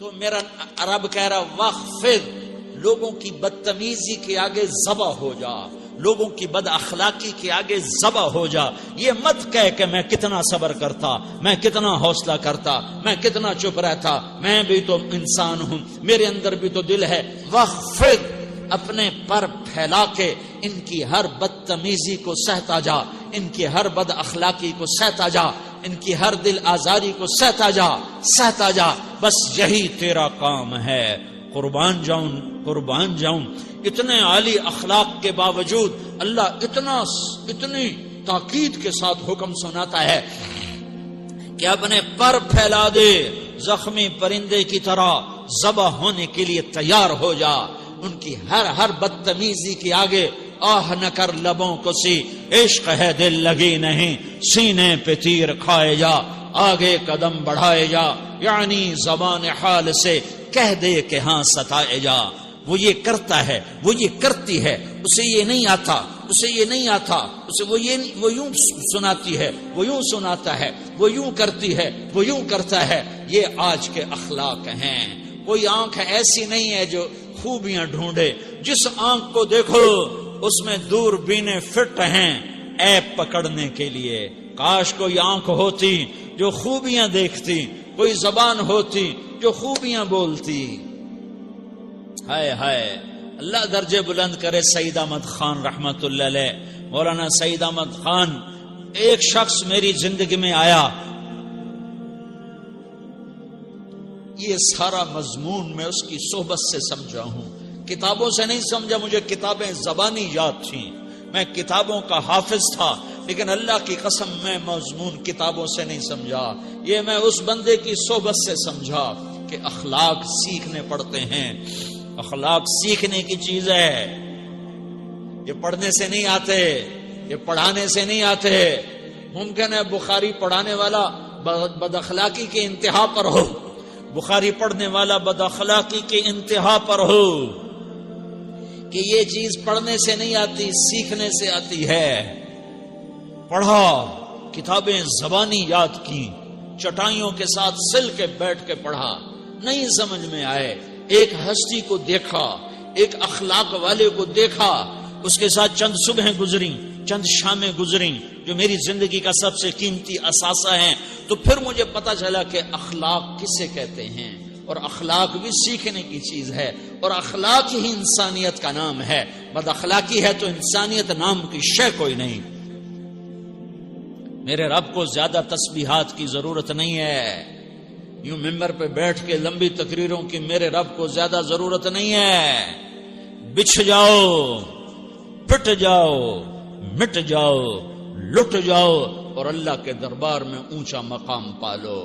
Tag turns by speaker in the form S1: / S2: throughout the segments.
S1: تو میرا رب کہہ رہا وخفض، لوگوں کی بدتمیزی کے آگے ذبح ہو جا، لوگوں کی بد اخلاقی کے آگے ذبح ہو جا. یہ مت کہہ کہ میں کتنا صبر کرتا، میں کتنا حوصلہ کرتا، میں کتنا چپ رہتا، میں بھی تو انسان ہوں، میرے اندر بھی تو دل ہے. وخفض، اپنے پر پھیلا کے ان کی ہر بدتمیزی کو سہتا جا، ان کی ہر بد اخلاقی کو سہتا جا، ان کی ہر دل آزاری کو سہتا جا، سہتا جا. بس یہی تیرا کام ہے. قربان جاؤں، قربان جاؤں. اتنے عالی اخلاق کے باوجود اللہ اتنی تاکید کے ساتھ حکم سناتا ہے کہ اپنے پر پھیلا دے، زخمی پرندے کی طرح ذبح ہونے کے لیے تیار ہو جا. ان کی ہر بدتمیزی کے آگے آہ نہ کر لبوں کو سی، عشق ہے دل لگی نہیں، سینے پہ تیر کھائے جا، آگے قدم بڑھائے جا، یعنی زبان حال سے کہہ دے کہ ہاں ستائے جا. وہ یہ کرتا ہے، وہ یہ کرتی ہے، اسے یہ نہیں آتا، اسے یہ نہیں آتا، اسے وہ یوں سناتی ہے، وہ یوں سناتا ہے، وہ یوں کرتی ہے، وہ یوں کرتا ہے. یہ آج کے اخلاق ہیں. کوئی آنکھ ایسی نہیں ہے جو خوبیاں ڈھونڈے. جس آنکھ کو دیکھو اس میں دوربینیں فٹ ہیں عیب پکڑنے کے لیے. کاش کوئی آنکھ ہوتی جو خوبیاں دیکھتی، کوئی زبان ہوتی جو خوبیاں بولتی. ہائے ہائے، اللہ درجے بلند کرے سعید احمد خان رحمت اللہ علیہ. مولانا سعید احمد خان، ایک شخص میری زندگی میں آیا، یہ سارا مضمون میں اس کی صحبت سے سمجھا ہوں، کتابوں سے نہیں سمجھا. مجھے کتابیں زبانی یاد تھیں، میں کتابوں کا حافظ تھا، لیکن اللہ کی قسم میں مضمون کتابوں سے نہیں سمجھا. یہ میں اس بندے کی صحبت سے سمجھا کہ اخلاق سیکھنے پڑتے ہیں. اخلاق سیکھنے کی چیز ہے، یہ پڑھنے سے نہیں آتے، یہ پڑھانے سے نہیں آتے. ممکن ہے بخاری پڑھانے والا بد اخلاقی کے انتہا پر ہو، بخاری پڑھنے والا بد اخلاقی کے انتہا پر ہو، کہ یہ چیز پڑھنے سے نہیں آتی، سیکھنے سے آتی ہے. پڑھا، کتابیں زبانی یاد کی، چٹائیوں کے ساتھ سل کے بیٹھ کے پڑھا، نہیں سمجھ میں آئے. ایک ہستی کو دیکھا، ایک اخلاق والے کو دیکھا، اس کے ساتھ چند صبحیں گزری، چند شامیں گزری جو میری زندگی کا سب سے قیمتی اثاثہ ہیں. تو پھر مجھے پتا چلا کہ اخلاق کسے کہتے ہیں، اور اخلاق بھی سیکھنے کی چیز ہے، اور اخلاق ہی انسانیت کا نام ہے. بد اخلاقی ہے تو انسانیت نام کی شے کوئی نہیں. میرے رب کو زیادہ تسبیحات کی ضرورت نہیں ہے، یوں ممبر پہ بیٹھ کے لمبی تقریروں کی میرے رب کو زیادہ ضرورت نہیں ہے. بچھ جاؤ، پٹ جاؤ، مٹ جاؤ، لٹ جاؤ، اور اللہ کے دربار میں اونچا مقام پالو.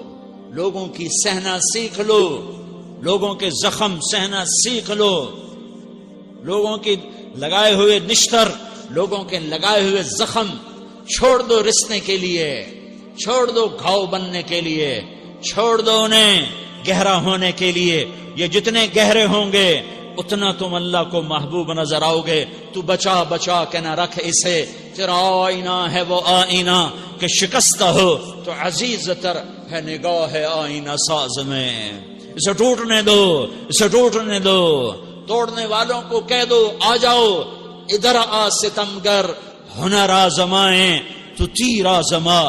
S1: لوگوں کی سہنا سیکھ لو، لوگوں کے زخم سہنا سیکھ لو، لوگوں کی لگائے ہوئے نشتر، لوگوں کے لگائے ہوئے زخم چھوڑ دو رسنے کے لیے، چھوڑ دو گھاؤ بننے کے لیے، چھوڑ دو انہیں گہرا ہونے کے لیے. یہ جتنے گہرے ہوں گے اتنا تم اللہ کو محبوب نظر آؤ گے. تو بچا بچا کے نہ رکھ اسے، تیرا آئینہ ہے وہ آئینہ کہ شکستہ ہو تو عزیز تر ہے نگاہ آئینہ ساز میں. اسے ٹوٹنے دو، اسے ٹوٹنے دو. توڑنے والوں کو کہہ دو آ جاؤ، ادھر آ ستمگر، ہنر آزمائیں تو تیر آزما،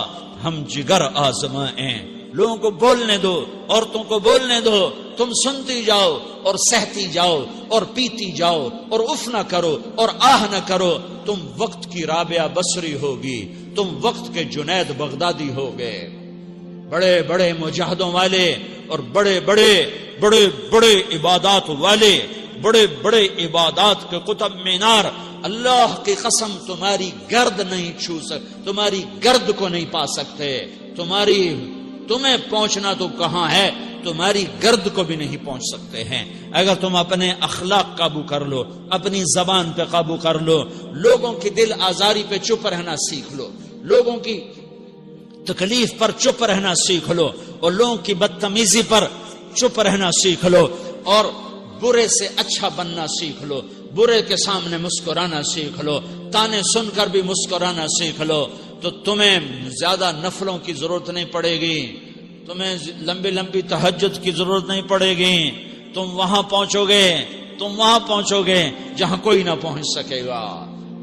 S1: ہم جگر آزمائیں. لوگوں کو بولنے دو، عورتوں کو بولنے دو، تم سنتی جاؤ اور سہتی جاؤ اور پیتی جاؤ اور اف نہ کرو اور آہ نہ کرو. تم وقت کی رابعہ بصری ہوگی، تم وقت کے جنید بغدادی ہوگے. بڑے بڑے مجاہدوں والے اور بڑے بڑے بڑے بڑے عبادات والے، بڑے بڑے عبادات کے قطب مینار، اللہ کی قسم تمہاری گرد نہیں چھو سکتے، تمہاری گرد کو نہیں پا سکتے. تمہیں پہنچنا تو کہاں ہے، تمہاری گرد کو بھی نہیں پہنچ سکتے ہیں. اگر تم اپنے اخلاق قابو کر لو، اپنی زبان پہ قابو کر لو، لوگوں کی دل آزاری پہ چپ رہنا سیکھ لو، لوگوں کی تکلیف پر چپ رہنا سیکھ لو، اور لوگوں کی بدتمیزی پر چپ رہنا سیکھ لو، اور برے سے اچھا بننا سیکھ لو، برے کے سامنے مسکرانا سیکھ لو، تانے سن کر بھی مسکرانا سیکھ لو، تو تمہیں زیادہ نفلوں کی ضرورت نہیں پڑے گی. تمہیں لمبی لمبی تہجد کی ضرورت نہیں پڑے گی. تم وہاں پہنچو گے جہاں کوئی نہ پہنچ سکے گا.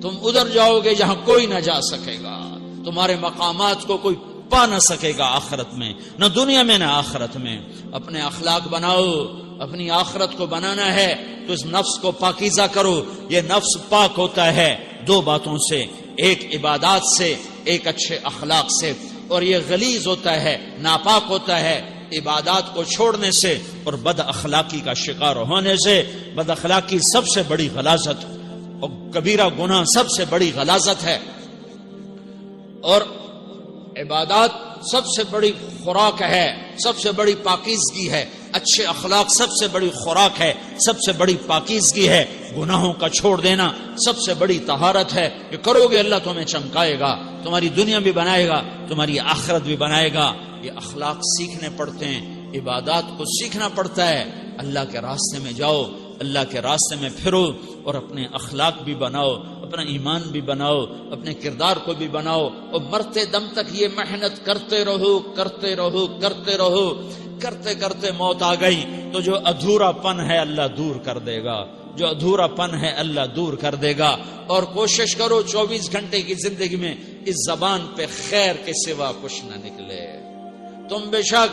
S1: تم ادھر جاؤ گے جہاں کوئی نہ جا سکے گا. تمہارے مقامات کو کوئی پا نہ سکے گا آخرت میں، نہ دنیا میں نہ آخرت میں. اپنے اخلاق بناؤ. اپنی آخرت کو بنانا ہے تو اس نفس کو پاکیزہ کرو. یہ نفس پاک ہوتا ہے دو باتوں سے، ایک عبادات سے، ایک اچھے اخلاق سے. اور یہ غلیظ ہوتا ہے، ناپاک ہوتا ہے عبادات کو چھوڑنے سے اور بد اخلاقی کا شکار ہونے سے. بد اخلاقی سب سے بڑی غلاظت اور کبیرہ گناہ سب سے بڑی غلاظت ہے، اور عبادات سب سے بڑی خوراک ہے، سب سے بڑی پاکیزگی ہے. اچھے اخلاق سب سے بڑی خوراک ہے، سب سے بڑی پاکیزگی ہے. گناہوں کا چھوڑ دینا سب سے بڑی طہارت ہے. یہ کرو گے اللہ تمہیں چمکائے گا، تمہاری دنیا بھی بنائے گا، تمہاری آخرت بھی بنائے گا. یہ اخلاق سیکھنے پڑتے ہیں، عبادات کو سیکھنا پڑتا ہے. اللہ کے راستے میں جاؤ، اللہ کے راستے میں پھرو، اور اپنے اخلاق بھی بناؤ، اپنا ایمان بھی بناؤ، اپنے کردار کو بھی بناؤ. اور مرتے دم تک یہ محنت کرتے رہو. کرتے کرتے موت آ گئی تو جو ادھورا پن ہے اللہ دور کر دے گا. جو ادھورا پن ہے اللہ دور کر دے گا. اور کوشش کرو 24 گھنٹے کی زندگی میں اس زبان پہ خیر کے سوا کچھ نہ نکلے. تم بے شک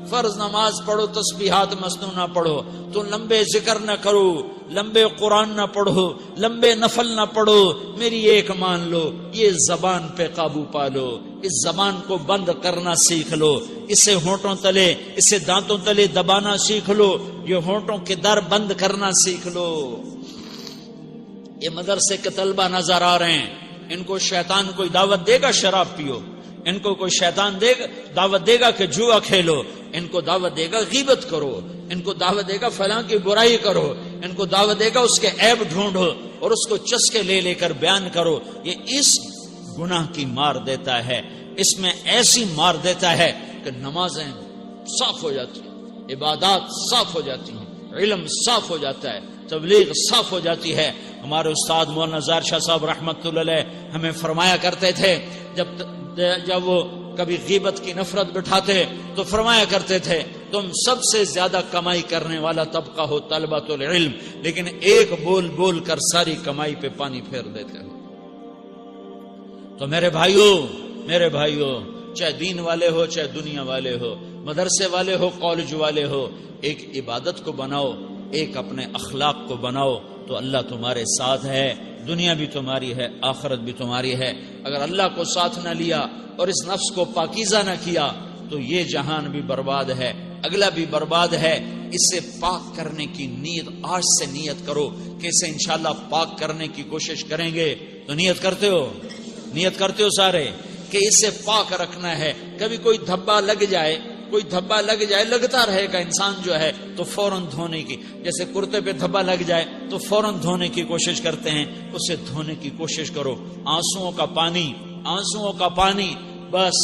S1: فرض نماز پڑھو، تسبیحات مسنون نہ پڑھو، تو لمبے ذکر نہ کرو، لمبے قرآن نہ پڑھو، لمبے نفل نہ پڑھو. میری ایک مان لو، یہ زبان پہ قابو پالو. اس زبان کو بند کرنا سیکھ لو. اسے ہونٹوں تلے، اسے دانتوں تلے دبانا سیکھ لو. یہ ہونٹوں کے در بند کرنا سیکھ لو. یہ مدرسے کے طلبہ نظر آ رہے ہیں، ان کو شیطان کوئی دعوت دے گا شراب پیو، ان کو کوئی شیطان دعوت دے گا کہ جوا کھیلو، ان کو دعوت دے گا غیبت کرو، ان کو دعوت دے گا فلاں کی برائی کرو، ان کو دعوت دے گا اس کے عیب ڈھونڈو اور اس کو چسکے لے کر بیان کرو. یہ اس گناہ کی مار دیتا ہے، اس میں ایسی مار دیتا ہے کہ نمازیں صاف ہو جاتی ہیں، عبادات صاف ہو جاتی ہیں، علم صاف ہو جاتا ہے، تبلیغ صاف ہو جاتی ہے. ہمارے استاد مولانا زار شاہ صاحب رحمت اللہ علیہ ہمیں فرمایا کرتے تھے، جب وہ کبھی غیبت کی نفرت بٹھاتے تو فرمایا کرتے تھے تم سب سے زیادہ کمائی کرنے والا طبقہ ہو طلبۃ العلم، لیکن ایک بول کر ساری کمائی پہ پانی پھیر دیتے ہو. تو میرے بھائیوں چاہے دین والے ہو چاہے دنیا والے ہو، مدرسے والے ہو کالج والے ہو، ایک عبادت کو بناؤ، ایک اپنے اخلاق کو بناؤ تو اللہ تمہارے ساتھ ہے. دنیا بھی تمہاری ہے، آخرت بھی تمہاری ہے. اگر اللہ کو ساتھ نہ لیا اور اس نفس کو پاکیزہ نہ کیا تو یہ جہان بھی برباد ہے، اگلا بھی برباد ہے. اسے پاک کرنے کی نیت آج سے نیت کرو کہ اسے انشاءاللہ پاک کرنے کی کوشش کریں گے. تو نیت کرتے ہو سارے کہ اسے پاک رکھنا ہے. کبھی کوئی دھبا لگ جائے لگتا رہے گا انسان جو ہے تو فوراً دھونے کی، جیسے کرتے پہ دھبا لگ جائے تو فوراً دھونے کی کوشش کرتے ہیں، اسے دھونے کی کوشش کرو. آنسوؤں کا پانی بس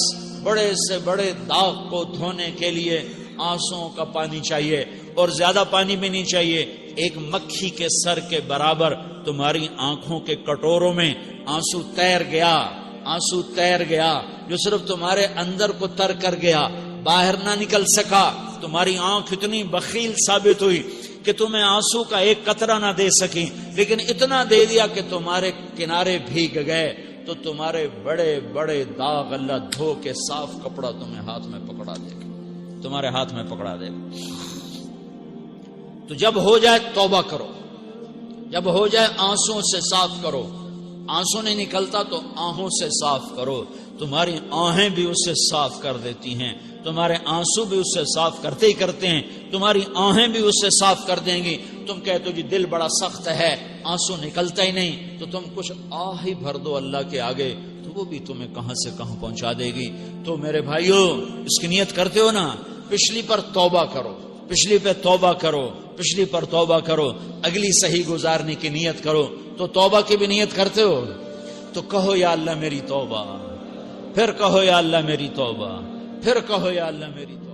S1: بڑے سے بڑے داغ کو دھونے کے لیے آنسوؤں کا پانی چاہیے، اور زیادہ پانی بھی نہیں چاہیے. ایک مکھی کے سر کے برابر تمہاری آنکھوں کے کٹوروں میں آنسو تیر گیا جو صرف تمہارے اندر کو تر کر گیا، باہر نہ نکل سکا. تمہاری آنکھ اتنی بخیل ثابت ہوئی کہ تمہیں آنسو کا ایک قطرہ نہ دے سکی، لیکن اتنا دے دیا کہ تمہارے کنارے بھیگ گئے. تو تمہارے بڑے بڑے داغ اللہ دھو کے صاف کپڑا تمہیں ہاتھ میں پکڑا دے گا، تمہارے ہاتھ میں پکڑا دے گا. تو جب ہو جائے توبہ کرو، جب ہو جائے آنسوؤں سے صاف کرو. آنسو نہیں نکلتا تو آہوں سے صاف کرو. تمہاری آہیں بھی اسے صاف کر دیتی ہیں، تمہارے آنسو بھی اسے صاف کرتے ہی کرتے ہیں، تمہاری آہیں بھی اسے صاف کر دیں گی. تم کہتے ہو جی دل بڑا سخت ہے، آنسو نکلتا ہی نہیں، تو تم کچھ آہ ہی بھر دو اللہ کے آگے، تو وہ بھی تمہیں کہاں سے کہاں پہنچا دے گی. تو میرے بھائیوں اس کی نیت کرتے ہو نا، پچھلی پر توبہ کرو، پچھلی پر توبہ کرو، اگلی صحیح گزارنے کی نیت کرو. تو توبہ کی بھی نیت کرتے ہو تو کہو یا اللہ میری توبہ، پھر کہو یا اللہ میری توبہ، پھر کہو یا اللہ میری توبہ.